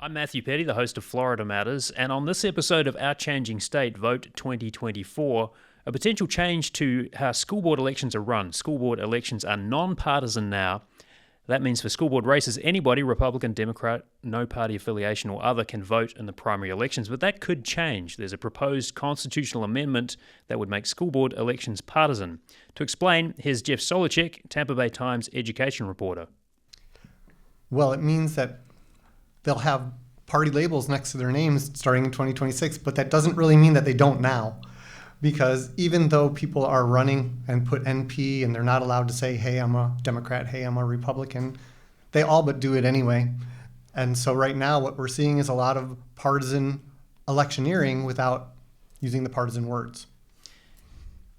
I'm Matthew Peddie, the host of Florida Matters, and on this episode of Our Changing State Vote 2024, a potential change to how school board elections are run. School board elections are non-partisan now. That means for school board races, anybody, Republican, Democrat, no party affiliation or other, can vote in the primary elections, but that could change. There's a proposed constitutional amendment that would make school board elections partisan. To explain, here's Jeff Solacek, Tampa Bay Times education reporter. Well, it means that they'll have party labels next to their names starting in 2026, but that doesn't really mean that they don't now. Because even though people are running and put NP and they're not allowed to say, hey, I'm a Democrat, hey, I'm a Republican, they all but do it anyway. And so right now what we're seeing is a lot of partisan electioneering without using the partisan words.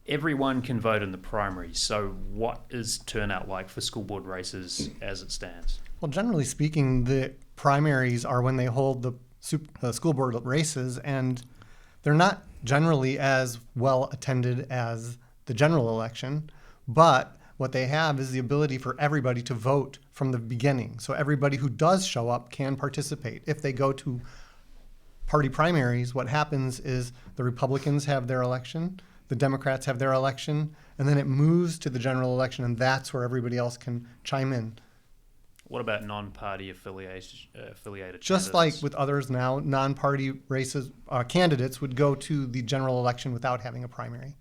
Everyone can vote in the primaries, so what is turnout like for school board races as it stands? Well, generally speaking, the primaries are when they hold the school board races, and they're not generally as well attended as the general election, but what they have is the ability for everybody to vote from the beginning. So everybody who does show up can participate. If they go to party primaries, what happens is the Republicans have their election, the Democrats have their election, and then it moves to the general election, and that's where everybody else can chime in. What about non-party affiliated Just candidates? like with others now, non-party races candidates would go to the general election without having a primary.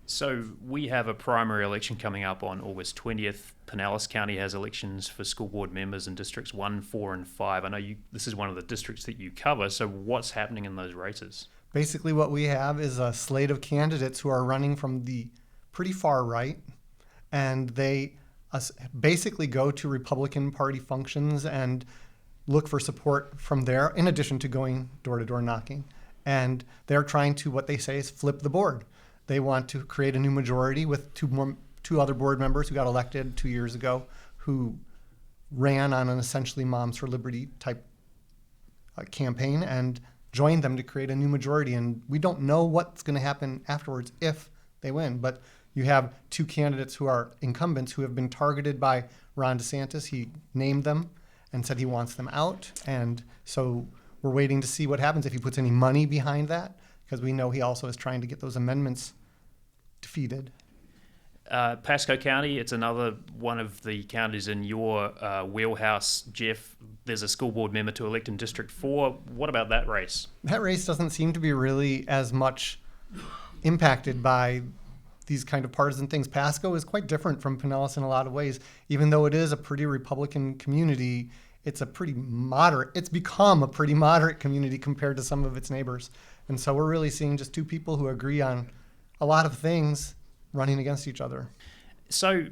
So we have a primary election coming up on August 20th. Pinellas County has elections for school board members in districts 1, 4, and 5. I know this is one of the districts that you cover, so what's happening in those races? Basically what we have is a slate of candidates who are running from the pretty far right, and they basically go to Republican Party functions and look for support from there, in addition to going door-to-door knocking. And they're trying to, what they say is, flip the board. They want to create a new majority with two other board members who got elected 2 years ago, who ran on an essentially Moms for Liberty type campaign, and joined them to create a new majority. And we don't know what's going to happen afterwards if they win, but you have two candidates who are incumbents who have been targeted by Ron DeSantis. He named them and said he wants them out. And so we're waiting to see what happens if he puts any money behind that, because we know he also is trying to get those amendments defeated. Pasco County, it's another one of the counties in your wheelhouse, Jeff. There's a school board member to elect in District 4. What about that race? That race doesn't seem to be really as much impacted by these kind of partisan things. Pasco is quite different from Pinellas in a lot of ways. Even though it is a pretty Republican community, it's become a pretty moderate community compared to some of its neighbors. And so we're really seeing just two people who agree on a lot of things running against each other. So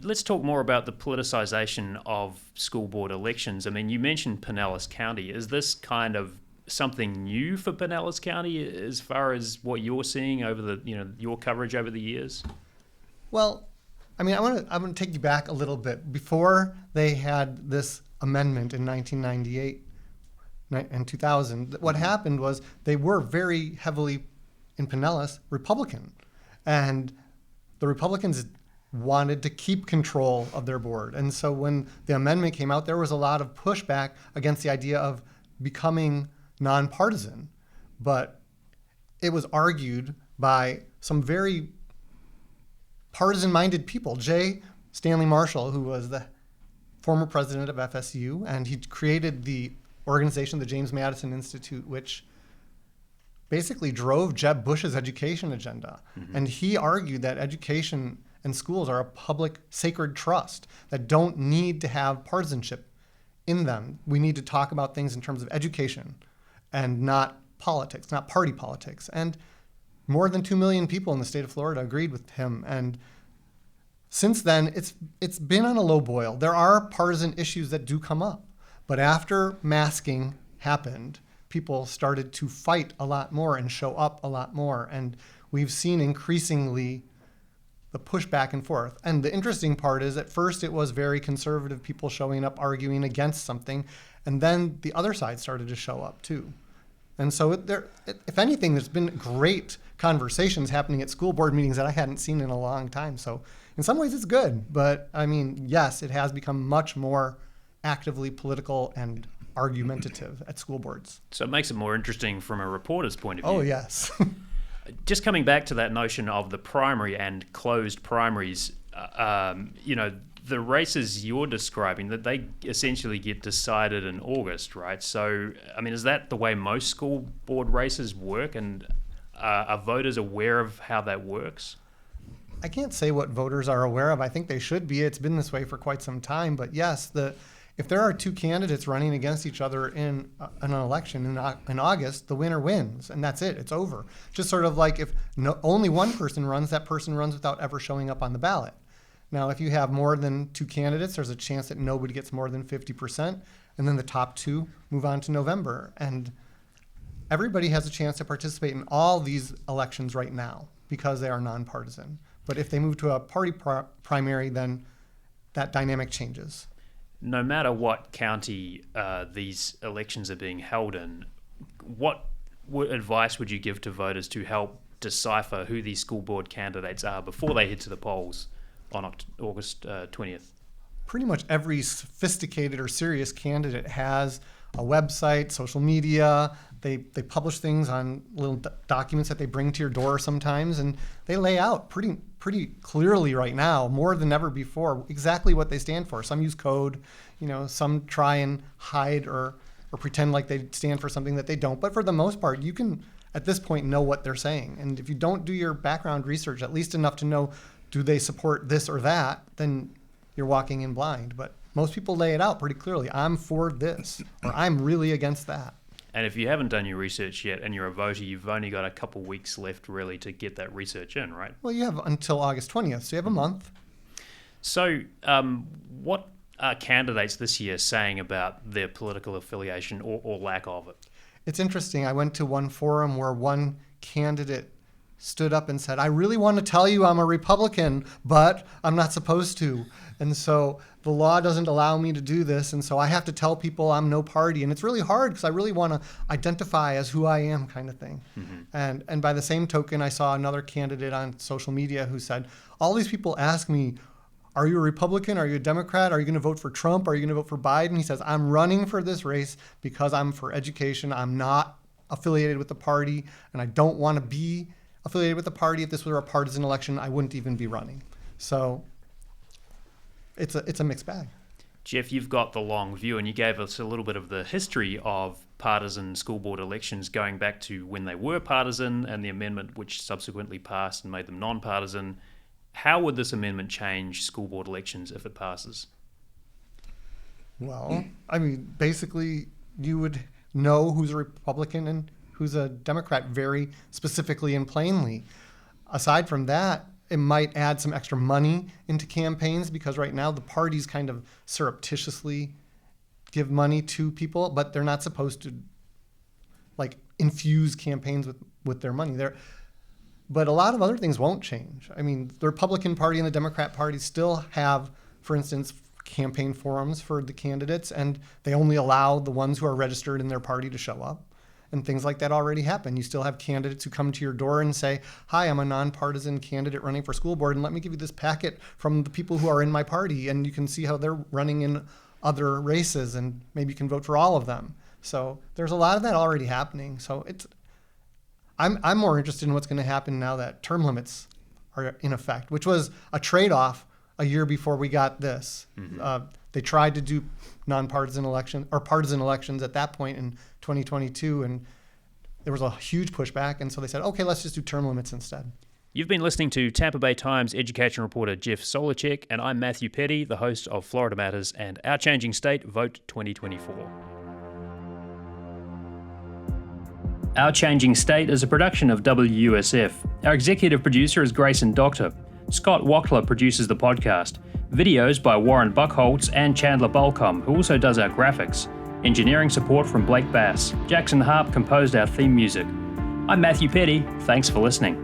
let's talk more about the politicization of school board elections. I mean, you mentioned Pinellas County. Is this kind of something new for Pinellas County as far as what you're seeing over your coverage over the years? Well, I mean, I want to take you back a little bit. Before they had this amendment in 1998 and 2000, what happened was they were very heavily in Pinellas Republican, and the Republicans wanted to keep control of their board. And so when the amendment came out, there was a lot of pushback against the idea of becoming nonpartisan, but it was argued by some very partisan-minded people. J. Stanley Marshall, who was the former president of FSU, and he created the organization, the James Madison Institute, which basically drove Jeb Bush's education agenda. Mm-hmm. And he argued that education and schools are a public sacred trust that don't need to have partisanship in them. We need to talk about things in terms of education and not politics, not party politics. And more than 2 million people in the state of Florida agreed with him. And since then, it's been on a low boil. There are partisan issues that do come up. But after masking happened, people started to fight a lot more and show up a lot more. And we've seen increasingly the push back and forth. And the interesting part is at first it was very conservative people showing up arguing against something. And then the other side started to show up too. And so if anything, there's been great conversations happening at school board meetings that I hadn't seen in a long time. So in some ways it's good. But I mean, yes, it has become much more actively political and argumentative at school boards. So it makes it more interesting from a reporter's point of view. Oh, yes. Just coming back to that notion of the primary and closed primaries, the races you're describing, that they essentially get decided in August, right? So, I mean, is that the way most school board races work, and are voters aware of how that works? I can't say what voters are aware of. I think they should be. It's been this way for quite some time. But yes, if there are two candidates running against each other in an election in August, the winner wins, and that's it. It's over. Just sort of like if only one person runs, that person runs without ever showing up on the ballot. Now, if you have more than two candidates, there's a chance that nobody gets more than 50%, and then the top two move on to November. And everybody has a chance to participate in all these elections right now because they are nonpartisan. But if they move to a party primary, then that dynamic changes. No matter what county these elections are being held in, what advice would you give to voters to help decipher who these school board candidates are before they head to the polls on August 20th? Pretty much every sophisticated or serious candidate has a website, social media. They publish things on little documents that they bring to your door sometimes, and they lay out pretty clearly right now, more than ever before, exactly what they stand for. Some use code, some try and hide or pretend like they stand for something that they don't. But for the most part, you can, at this point, know what they're saying. And if you don't do your background research, at least enough to know, do they support this or that, then you're walking in blind. But most people lay it out pretty clearly. I'm for this, or I'm really against that. And if you haven't done your research yet and you're a voter, you've only got a couple weeks left really to get that research in, right? Well, you have until August 20th, so you have a month. So what are candidates this year saying about their political affiliation or lack of it? It's interesting. I went to one forum where one candidate stood up and said, I really want to tell you I'm a Republican, but I'm not supposed to. And so the law doesn't allow me to do this. And so I have to tell people I'm no party. And it's really hard because I really want to identify as who I am, kind of thing. Mm-hmm. And by the same token, I saw another candidate on social media who said, all these people ask me, are you a Republican? Are you a Democrat? Are you going to vote for Trump? Are you going to vote for Biden? He says, I'm running for this race because I'm for education. I'm not affiliated with the party, and I don't want to be affiliated with the party. If this were a partisan election, I wouldn't even be running. So it's a mixed bag. Jeff, you've got the long view, and you gave us a little bit of the history of partisan school board elections going back to when they were partisan and the amendment which subsequently passed and made them non-partisan. How would this amendment change school board elections if it passes? Well, I mean, basically, you would know who's a Republican and who's a Democrat very specifically and plainly. Aside from that, it might add some extra money into campaigns because right now the parties kind of surreptitiously give money to people, but they're not supposed to infuse campaigns with their money. But a lot of other things won't change. I mean, the Republican Party and the Democrat Party still have, for instance, campaign forums for the candidates, and they only allow the ones who are registered in their party to show up. And things like that already happen. You still have candidates who come to your door and say, hi, I'm a nonpartisan candidate running for school board, and let me give you this packet from the people who are in my party, and you can see how they're running in other races, and maybe you can vote for all of them. So there's a lot of that already happening. So I'm more interested in what's going to happen now that term limits are in effect, which was a trade-off a year before we got this. Mm-hmm. They tried to do nonpartisan election or partisan elections at that point in 2022, and there was a huge pushback, and so they said, okay, let's just do term limits instead. You've been listening to Tampa Bay Times education reporter Jeff Solacek, and I'm Matthew Peddie, the host of Florida Matters and Our Changing State Vote 2024. Our Changing State is a production of WUSF. Our executive producer is Gracyn Doctor. Scott Wachtler produces the podcast. Videos by Warren Buchholz and Chandler Balkcom, who also does our graphics. Engineering support from Blake Bass. Jackson Harpe composed our theme music. I'm Matthew Peddie. Thanks for listening.